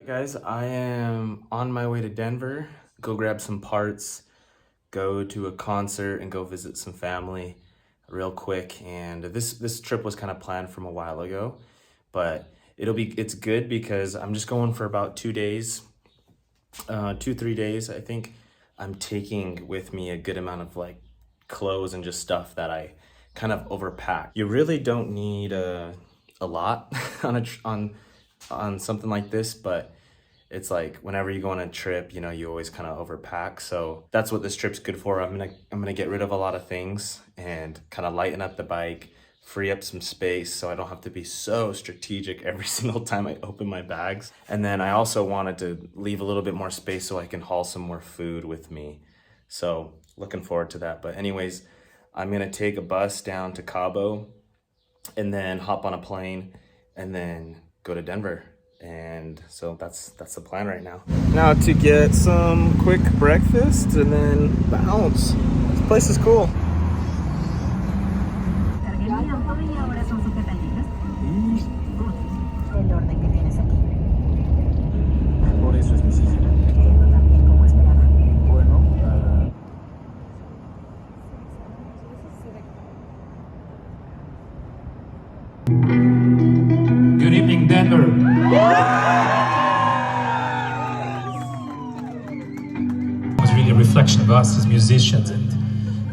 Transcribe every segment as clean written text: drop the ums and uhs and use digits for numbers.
Guys, I am on my way to Denver, go grab some parts, go to a concert, and go visit some family real quick. And this trip was kind of planned from a while ago, but it's good because I'm just going for about 2 days, 3 days. I think I'm taking with me a good amount of like clothes and just stuff that I kind of overpack. You really don't need a lot on something like this, but it's like whenever you go on a trip, you always kind of overpack. So that's what this trip's good for. I'm gonna get rid of a lot of things and kind of lighten up the bike, free up some space so I don't have to be so strategic every single time I open my bags. And then I also wanted to leave a little bit more space so I can haul some more food with me. So looking forward to that. But anyways, I'm gonna take a bus down to Cabo and then hop on a plane and then go to Denver. And so that's the plan right now. Now to get some quick breakfast and then bounce. This place is cool. Good evening, Denver. It was really a reflection of us as musicians and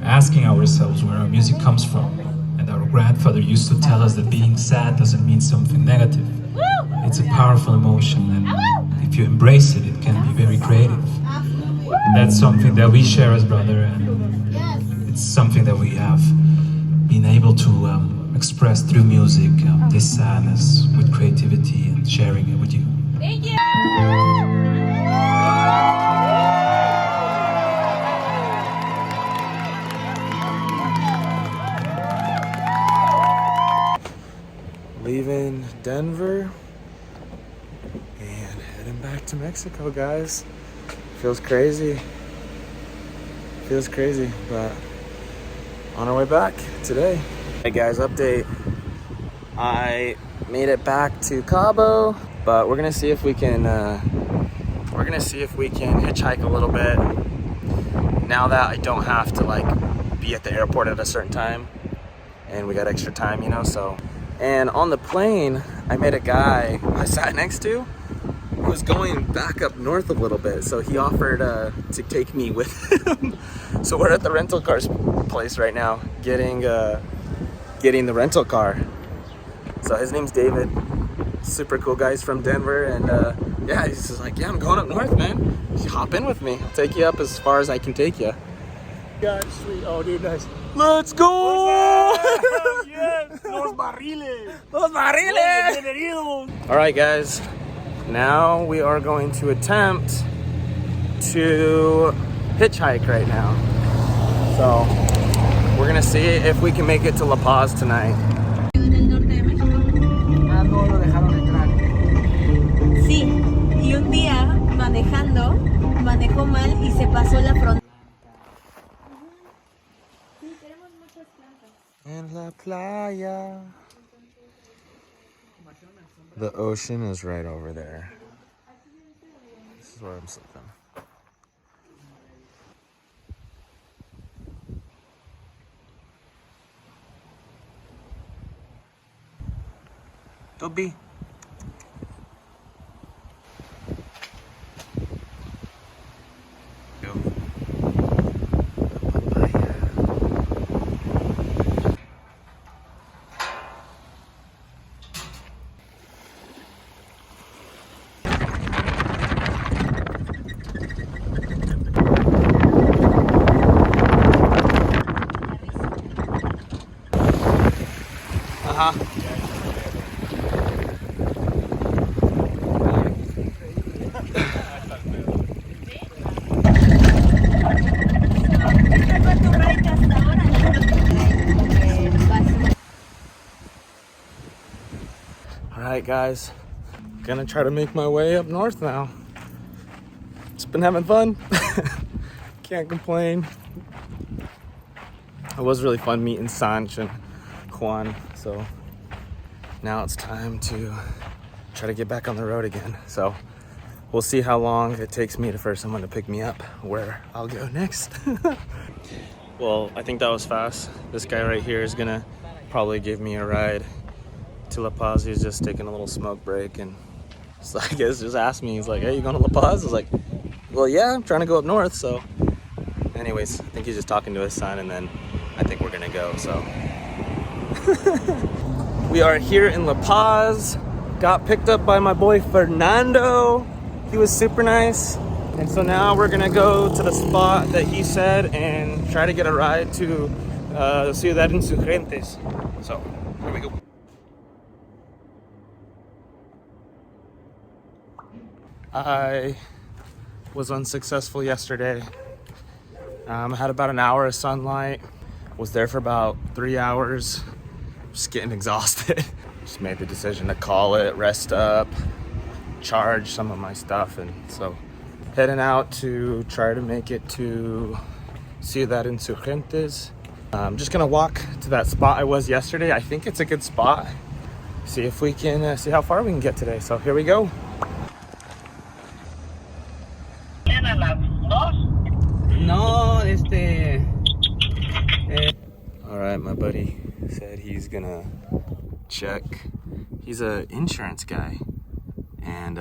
asking ourselves where our music comes from. And our grandfather used to tell us that being sad doesn't mean something negative. It's a powerful emotion, and if you embrace it, it can be very creative. And that's something that we share as brother, and it's something that we have been able to express through music, this sadness with creativity and sharing it with you. Thank you! Leaving Denver and heading back to Mexico, guys. Feels crazy, but on our way back today. Hey guys, update. I made it back to Cabo, but we're gonna see if we can hitchhike a little bit now that I don't have to like be at the airport at a certain time and we got extra time, so. And on the plane, I met a guy I sat next to who was going back up north a little bit, so he offered to take me with him. So we're at the rental car place right now, getting the rental car. So his name's David, super cool guy. He's from Denver, and yeah, he's just like, yeah, I'm going up north, man. You hop in with me. I'll take you up as far as I can take you. God, sweet. Oh, dude, nice. Let's go! Yes, los barriles. Los barriles! Bienvenidos. All right, guys. Now we are going to attempt to hitchhike right now. So we're gonna see if we can make it to La Paz tonight. Ah, no lo dejaron entrar. Sí, y un día manejó mal y se pasó la frontera. Sí, tenemos muchas plantas. En la playa. The ocean is right over there. This is where I'm sleeping. Toby. Alright guys, gonna try to make my way up north now. It's been having fun. Can't complain. It was really fun meeting Sanch and Juan, so now it's time to try to get back on the road again. So we'll see how long it takes me for someone to pick me up where I'll go next. Well, I think that was fast. This guy right here is gonna probably give me a ride to La Paz. He's just taking a little smoke break, and so I guess just asked me, he's like, hey, you going to La Paz? I was like, well, yeah, I'm trying to go up north. So anyways, I think he's just talking to his son, and then I think we're gonna go, so. We are here in La Paz. Got picked up by my boy Fernando. He was super nice. And so now we're gonna go to the spot that he said and try to get a ride to Ciudad Insurgentes. So here we go. I was unsuccessful yesterday. I had about an hour of sunlight. Was there for about 3 hours. Just getting exhausted. Just made the decision to call it, rest up, charge some of my stuff, and so heading out to try to make it to Ciudad Insurgentes. I'm just gonna walk to that spot I was yesterday. I think it's a good spot. See if we can see how far we can get today. So here we go. No, All right, my buddy said he's gonna check. He's an insurance guy, and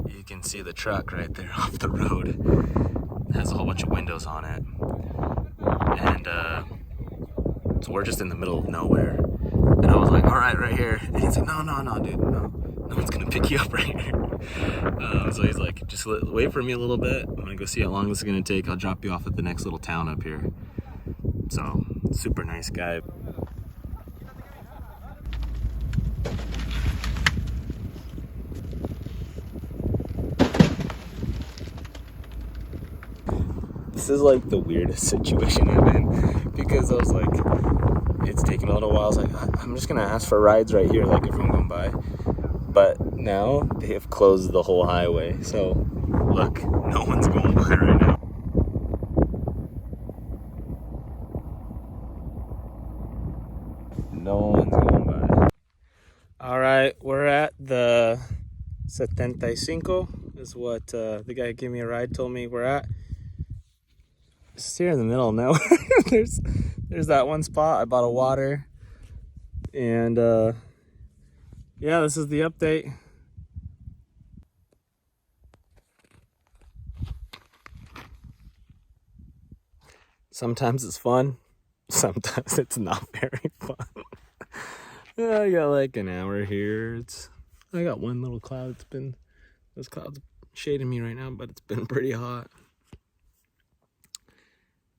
you can see the truck right there off the road. It has a whole bunch of windows on it, and so we're just in the middle of nowhere. And I was like, all right here. And he's like, no, dude, no one's gonna pick you up right here. So he's like, just wait for me a little bit. I'm gonna go see how long this is gonna take. I'll drop you off at the next little town up here. So, super nice guy. This is like the weirdest situation I'm in, because I was like, it's taking a little while. I was like, I'm just gonna ask for rides right here, like if I'm going by. But now they have closed the whole highway. So look, no one's going by right now. No one's going by. All right, we're at the 75 is what the guy gave me a ride told me we're at. It's here in the middle of nowhere. there's that one spot. I bought a water, and yeah, this is the update. Sometimes it's fun, sometimes it's not very fun. Yeah, I got like an hour here. I got one little cloud. This cloud's shading me right now, but it's been pretty hot.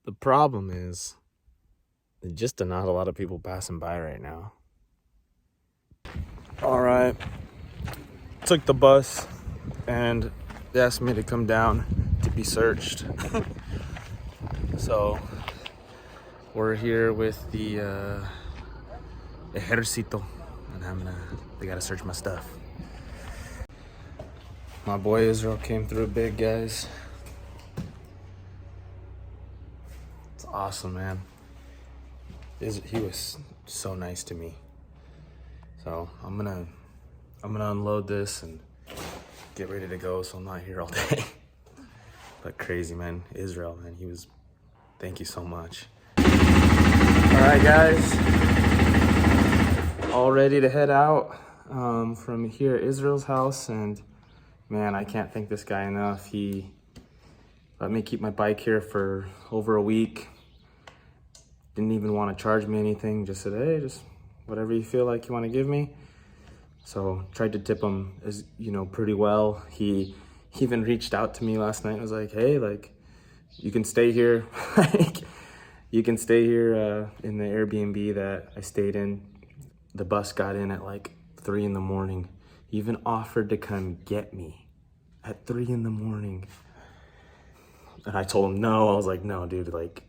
The problem is there's just not a lot of people passing by right now. All right, took the bus, and they asked me to come down to be searched. So we're here with the Ejército, and they gotta search my stuff. My boy Israel came through big, guys. It's awesome, man. He was so nice to me. So I'm gonna unload this and get ready to go, so I'm not here all day. But crazy, man. Israel, man, thank you so much. All right, guys, all ready to head out from here at Israel's house. And man, I can't thank this guy enough. He let me keep my bike here for over a week. Didn't even want to charge me anything. Just said, hey, just whatever you feel like you want to give me. So tried to tip him, as you know, pretty well. He even reached out to me last night and was like, hey, like, you can stay here. Like, you can stay here in the Airbnb that I stayed in. The bus got in at like 3 a.m. He even offered to come get me at 3 a.m. And I told him no. I was like, no, dude, like,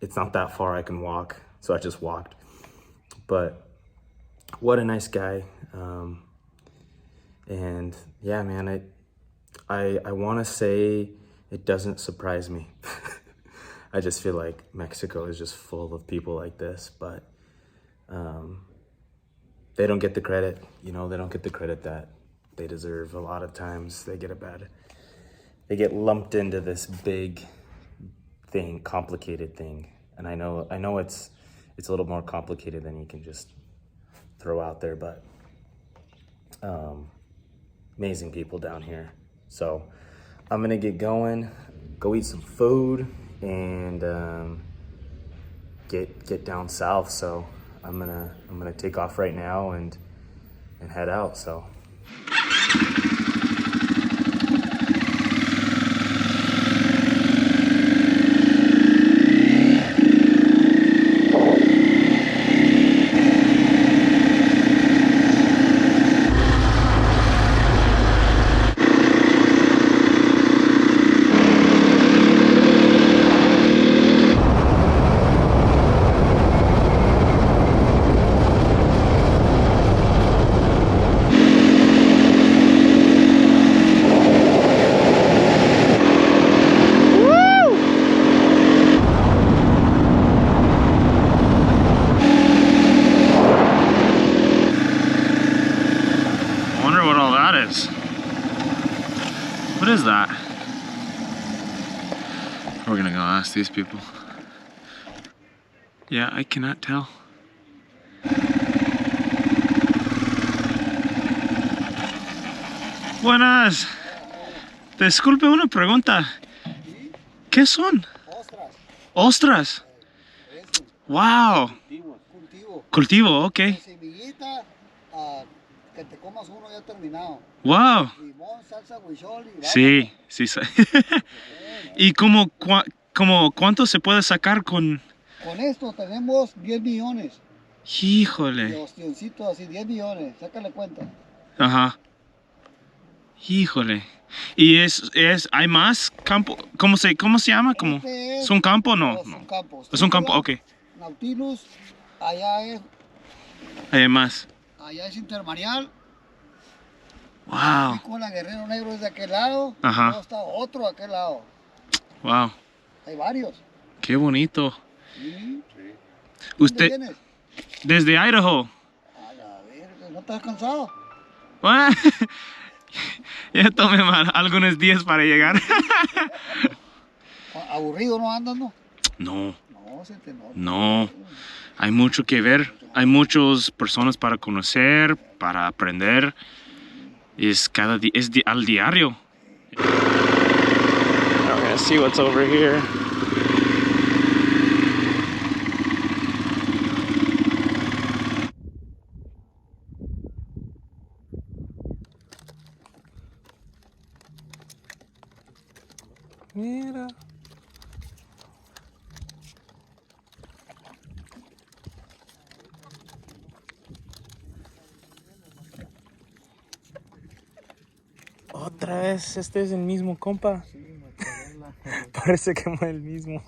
it's not that far. I can walk. So I just walked. But what a nice guy. And yeah, man, I want to say it doesn't surprise me. I just feel like Mexico is just full of people like this, but they don't get the credit, you know, they don't get the credit that they deserve. A lot of times they get lumped into this big thing, complicated thing. And I know it's a little more complicated than you can just throw out there, but amazing people down here. So I'm gonna get going, go eat some food, and get down south. So I'm gonna take off right now and head out. So. What is that? We're gonna go ask these people. Yeah, I cannot tell. Buenas. Disculpe una pregunta. ¿Qué son? Ostras. Ostras. Eso. Wow. Cultivo. Cultivo, ok. Semillita, que te comas uno ya terminado. Wow. Limón, salsa, huichol y Sí, sí. ¿Y cuánto se puede sacar con...? Con esto tenemos 10 millones. Híjole. De ostioncitos así, 10 millones. Sácale cuenta. Ajá. Híjole. ¿Y hay más campo? ¿Cómo se llama? ¿Es un campo o no? Es un campo. Es un campo, ok. Nautilus, allá es Más. intermareal. Wow. Con la Guerrero Negro es de aquel lado. Ajá. Luego está otro de aquel lado. Wow. Hay varios. Qué bonito. Sí. ¿Usted? ¿Dónde vienes? Desde Idaho. A la verga, ¿no estás cansado? Ya tomé algunos días para llegar. ¿Aburrido no andas, no? No. No, se te nota. No. Hay mucho que ver. Hay muchas personas para conocer, para aprender. Es al diario. We're gonna see what's over here. Mira. Otra vez, este es el mismo compa. Sí, Parece que es el mismo.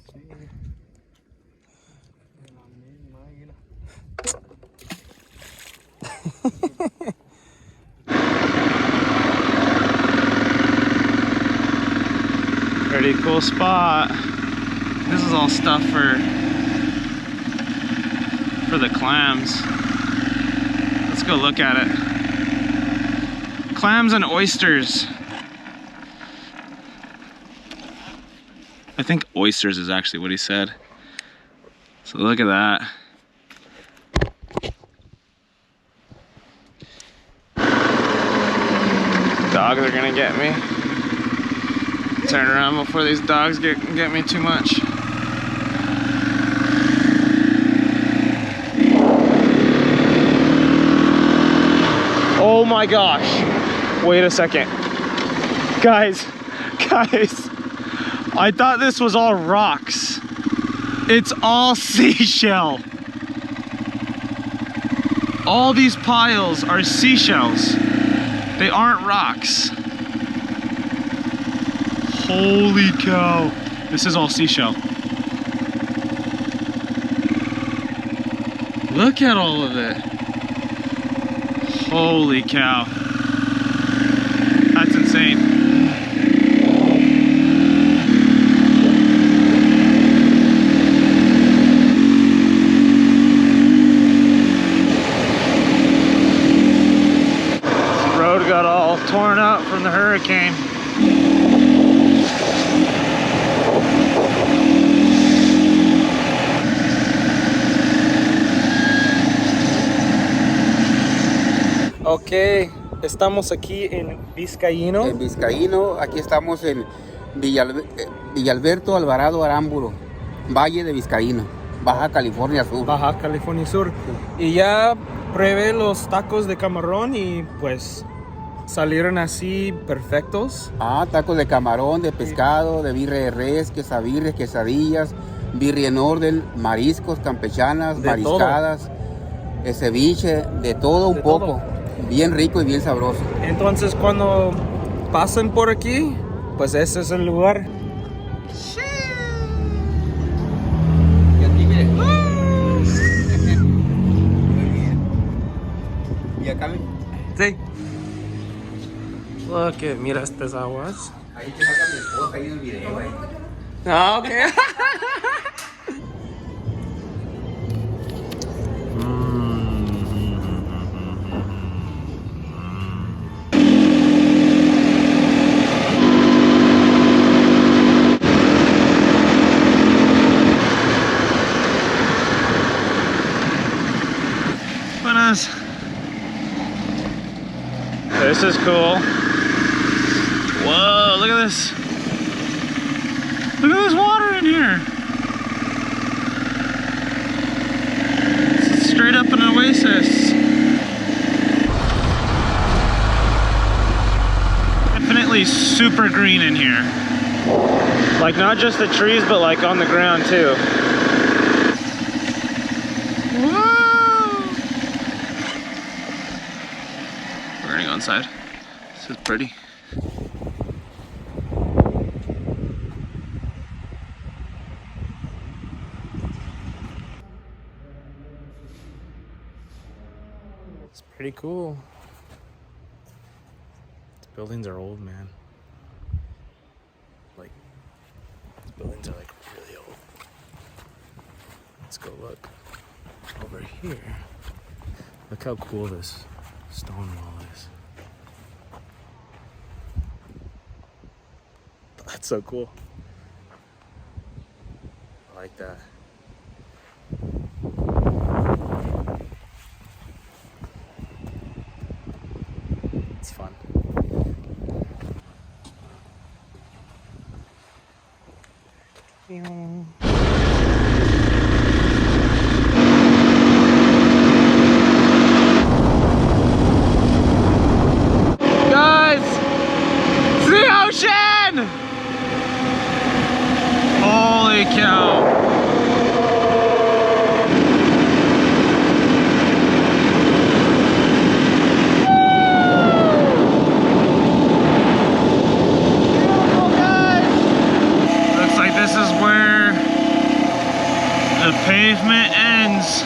Pretty cool spot. This is all stuff for the clams. Let's go look at it. Clams and oysters. I think oysters is actually what he said. So look at that. Dogs are gonna get me. Turn around before these dogs get me too much. Oh my gosh. Wait a second. Guys. I thought this was all rocks. It's all seashell. All these piles are seashells. They aren't rocks. Holy cow. This is all seashell. Look at all of it. Holy cow. That's insane. This road got all hurricane. Ok, estamos aquí en Vizcaíno. En Vizcaíno, aquí estamos en Alberto, Alvarado, Aramburo, Valle de Vizcaíno, Baja California Sur. Baja California Sur. Y ya probé los tacos de camarón y pues salieron así perfectos. Tacos de camarón, de pescado, de birria de res, quesabirres, quesadillas, birria en orden, mariscos, campechanas, De mariscadas, ceviche, de todo un poco. todo. Bien rico y bien sabroso. Entonces cuando pasen por aquí, pues ese es el lugar. Y aquí, mire. Muy bien. ¿Y acá? Sí. Look, mira estas aguas. Ahí te saca mi esposa ahí en el video. Ahí. Ah, ok. Buenas. This is cool. Whoa, look at this. Look at this water in here. It's straight up an oasis. Definitely super green in here. Like not just the trees, but like on the ground too. Whoa! We're gonna go inside. This is pretty. It's pretty cool. These buildings are old, man. Like, these buildings are like really old. Let's go look over here. Look how cool this stone wall is. That's so cool. I like that. It's fun. Guys, it's the ocean! Holy cow. Looks like this is where the pavement ends.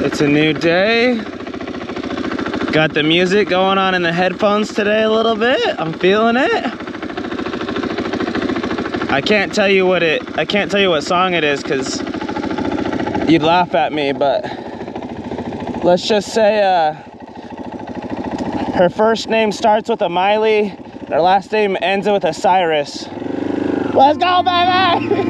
It's a new day. Got the music going on in the headphones today a little bit. I'm feeling it. I can't tell you what song it is because you'd laugh at me, but let's just say her first name starts with a Miley, her last name ends with a Cyrus. Let's go, baby!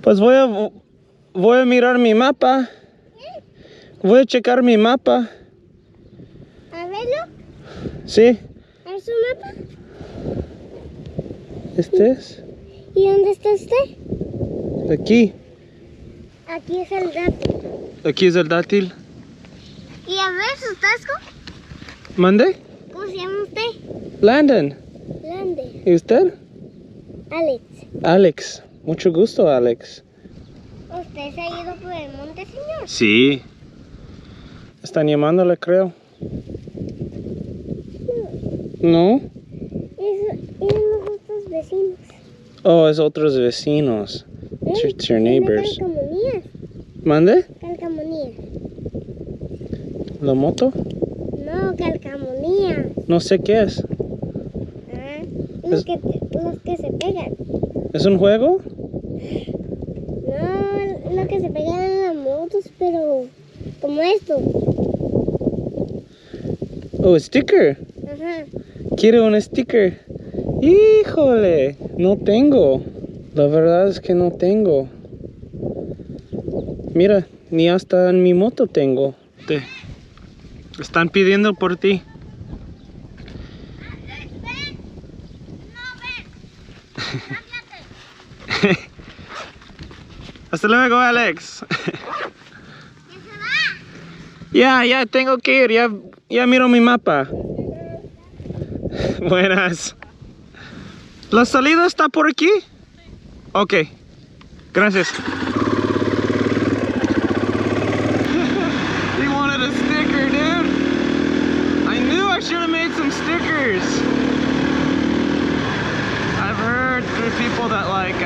Pues voy a mirar mi mapa. Voy a checar mi mapa. ¿A verlo? Sí. ¿Es su mapa? ¿Este es? ¿Y dónde está usted? Aquí. Aquí es el dátil. Aquí es el dátil. ¿Y a ver su tasco? ¿Mande? ¿Cómo se llama usted? Landon. Landon. ¿Y usted? Alex. Alex. Mucho gusto, Alex. ¿Usted se ha ido por el monte, señor? Sí. Están llamándole, creo. ¿No? Es los otros vecinos. Oh, es otros vecinos. It's your neighbors. Calcamonía. ¿Mande? Calcamonía. ¿La moto? No, calcamonía. No sé qué es. Ah, los que se pegan. ¿Es un juego? No, lo que se pegan en las motos, pero como esto. Oh, sticker. Ajá. Quiero un sticker. Híjole, no tengo. La verdad es que no tengo. Mira, ni hasta en mi moto tengo. Te están pidiendo por ti. Hasta luego, Alex. Ya, tengo que ir. Ya miro mi mapa. Buenas. ¿La salida está por aquí? Ok. Gracias. He wanted a sticker, dude. I knew I should have made some stickers. I've heard through people that like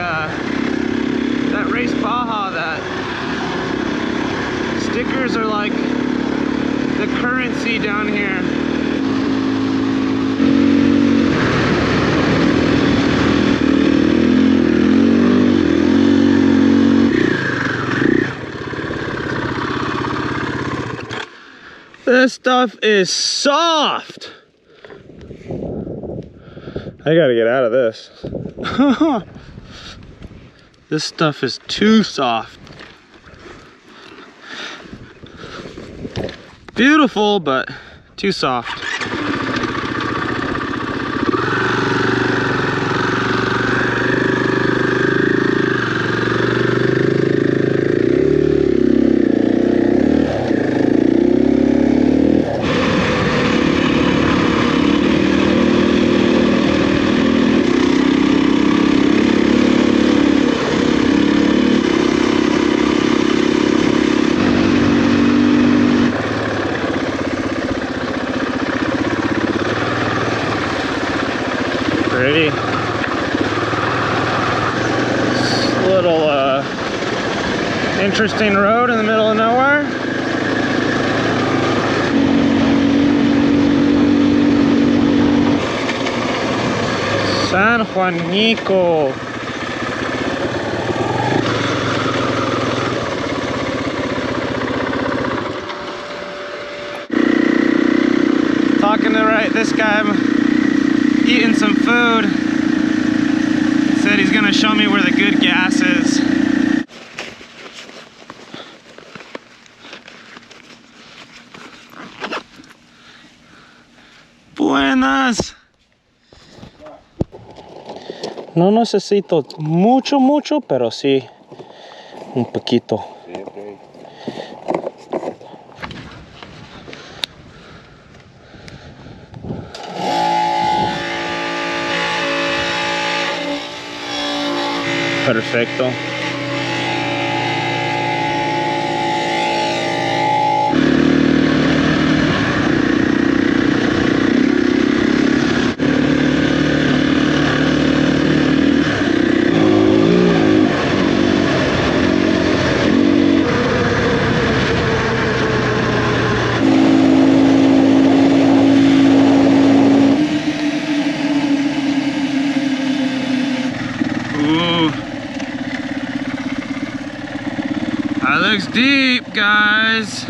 that race Baja that stickers are like the currency down here. This stuff is soft. I gotta get out of this. This stuff is too soft. Beautiful, but too soft. Pretty. Little interesting road in the middle of nowhere. San Juanico. Talking to this guy. Eating some food. Said he's gonna show me where the good gas is. Buenas. No necesito mucho, pero sí un poquito. Perfecto. That looks deep, guys.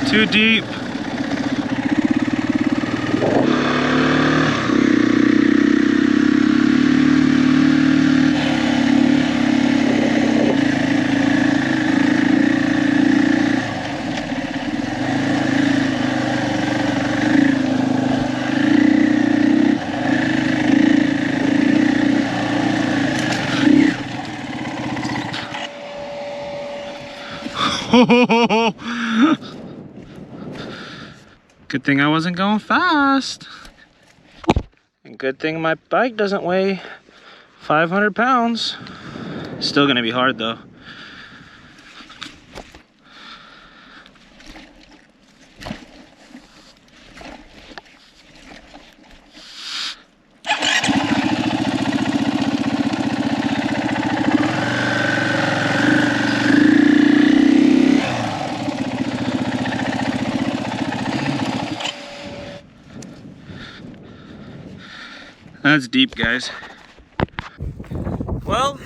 Too deep. Good thing I wasn't going fast. And good thing my bike doesn't weigh 500 pounds. Still gonna be hard though. That's deep, guys. Well,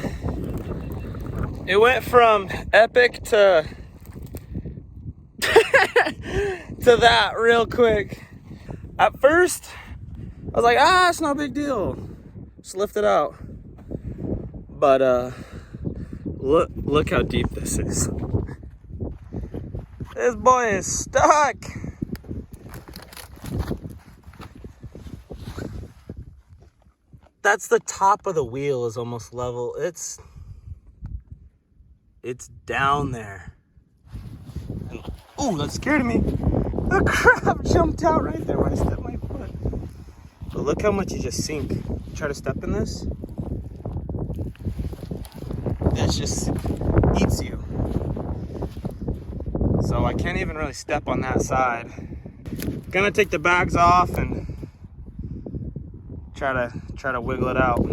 it went from epic to to that real quick. At first, I was like, it's no big deal. Just lift it out. But look how deep this is. This boy is stuck. that's the top of the wheel is almost level. It's down there. Oh, that scared me. The crab jumped out right there when I stepped my foot. But look how much you just sink. Try to step in this. It just eats you. So I can't even really step on that side. Gonna take the bags off and try to wiggle it out.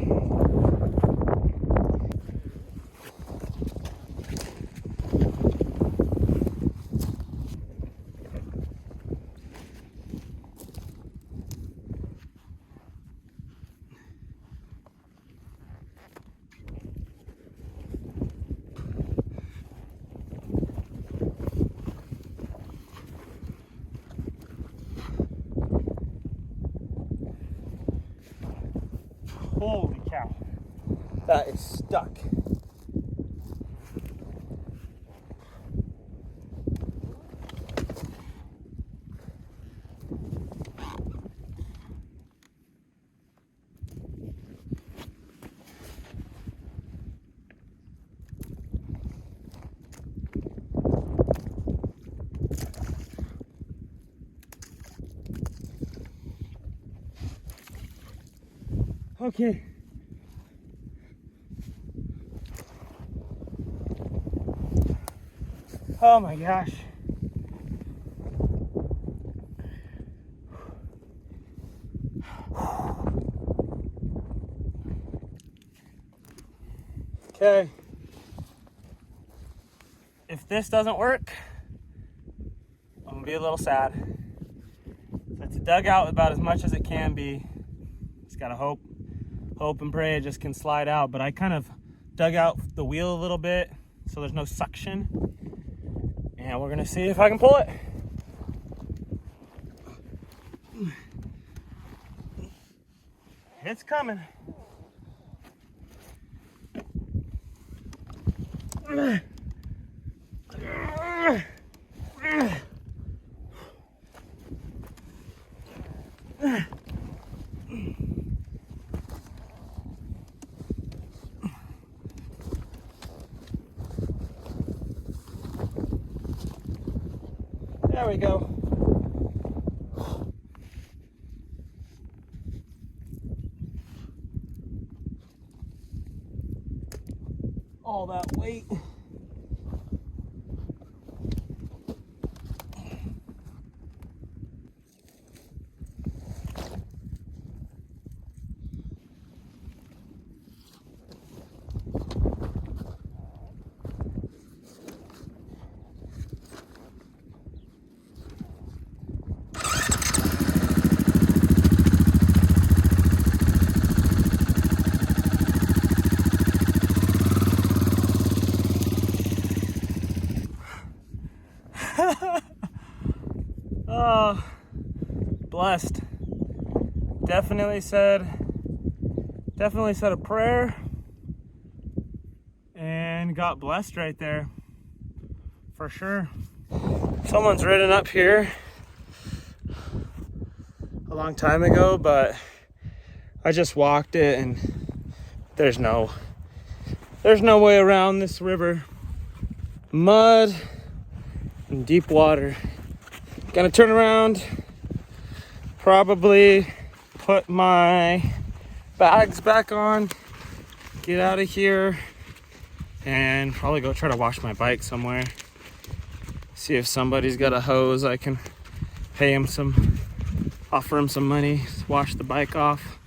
Holy cow, that is stuck. Okay. Oh my gosh. Okay. If this doesn't work, I'm gonna be a little sad. So it's dug out about as much as it can be. Just gotta hope and pray it just can slide out. But I kind of dug out the wheel a little bit so there's no suction. And we're gonna see if I can pull it. It's coming. There we go. All that weight. Oh, blessed. Definitely said a prayer and got blessed right there, for sure. Someone's ridden up here a long time ago, but I just walked it and there's no way around this river. Mud and deep water. Gonna turn around, probably put my bags back on, get out of here, and probably go try to wash my bike somewhere. See if somebody's got a hose I can pay him offer him some money, wash the bike off.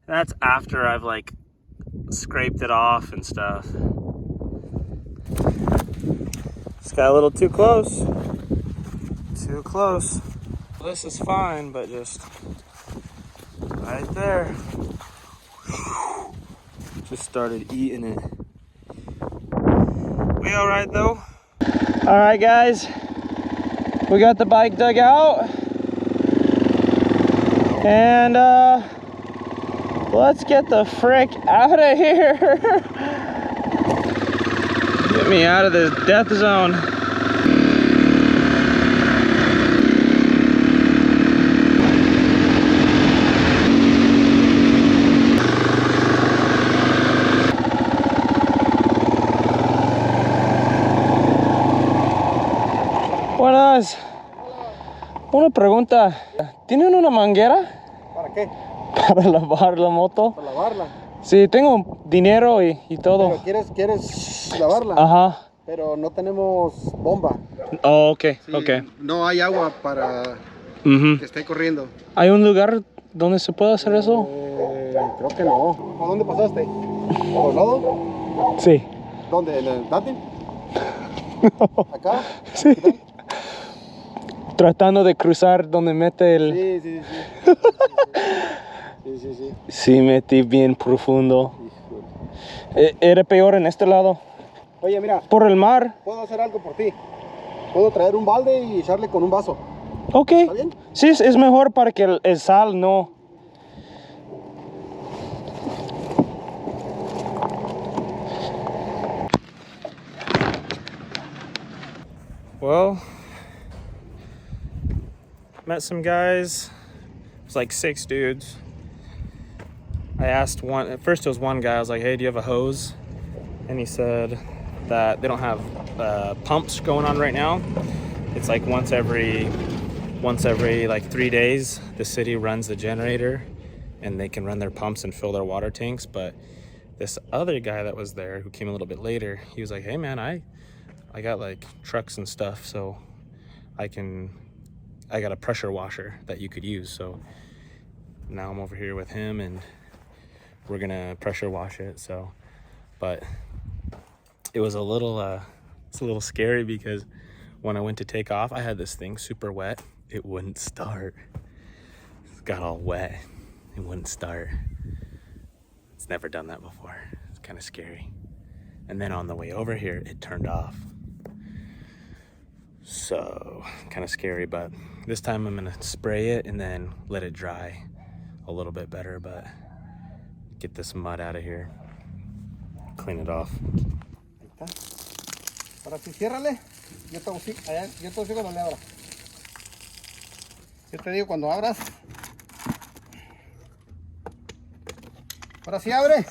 That's after I've like scraped it off and stuff. Just got a little too close. Too close. This is fine, but just right there. Just started eating it. We all right though? All right, guys. We got the bike dug out. And let's get the frick out of here. Get me out of this death zone. Una pregunta. ¿Tienen una manguera ¿Para qué? para lavar la moto? Para lavarla. Sí, tengo dinero y todo. Pero quieres lavarla. Ajá. Pero no tenemos bomba. Oh, ok, Sí, ok. No hay agua para Ujú. que esté corriendo. ¿Hay un lugar donde se puede hacer eso? Creo que no. ¿A dónde pasaste? ¿Por lado? Sí. ¿Dónde? ¿En el Datil? ¿Acá? Sí. Tratando de cruzar donde mete el... Sí, sí, sí. Sí. Sí, metí bien profundo. Era peor en este lado. Oye, mira. Por el mar. Puedo hacer algo por ti. Puedo traer un balde y echarle con un vaso. Ok. ¿Está bien? Sí, es mejor para que el sal no... Well, met some guys. It was like 6 dudes. I asked one, at first it was one guy, I was like, hey, do you have a hose? And he said that they don't have pumps going on right now. It's like once every like 3 days, the city runs the generator and they can run their pumps and fill their water tanks. But this other guy that was there who came a little bit later, he was like, hey man, I got like trucks and stuff, so I got a pressure washer that you could use. So now I'm over here with him and we're gonna pressure wash it. So, but it was a little scary because when I went to take off, I had this thing super wet. It wouldn't start. It got all wet. It wouldn't start. It's never done that before. It's kind of scary. And then on the way over here, it turned off. So kind of scary, but this time I'm gonna spray it and then let it dry a little bit better, but get this mud out of here, clean it off. Ahí está. Ahora sí, ciérrale. Yo te digo cuando le abra. Yo te digo cuando abras. Ahora sí abre.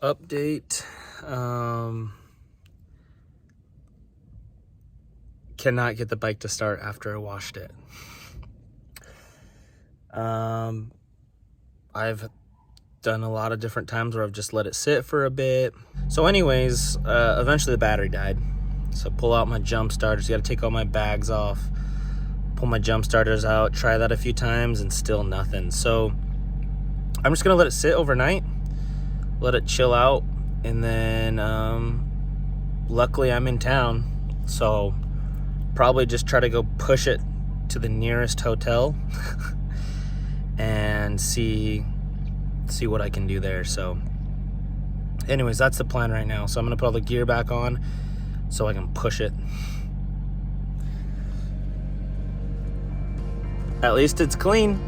Update. Cannot get the bike to start after I washed it. I've done a lot of different times where I've just let it sit for a bit. So anyways, eventually the battery died. So pull out my jump starters. You gotta take all my bags off. Pull my jump starters out. Try that a few times and still nothing. So I'm just gonna let it sit overnight. Let it chill out. And then luckily I'm in town. So probably just try to go push it to the nearest hotel and see what I can do there. So anyways, that's the plan right now. So I'm gonna put all the gear back on so I can push it. At least it's clean.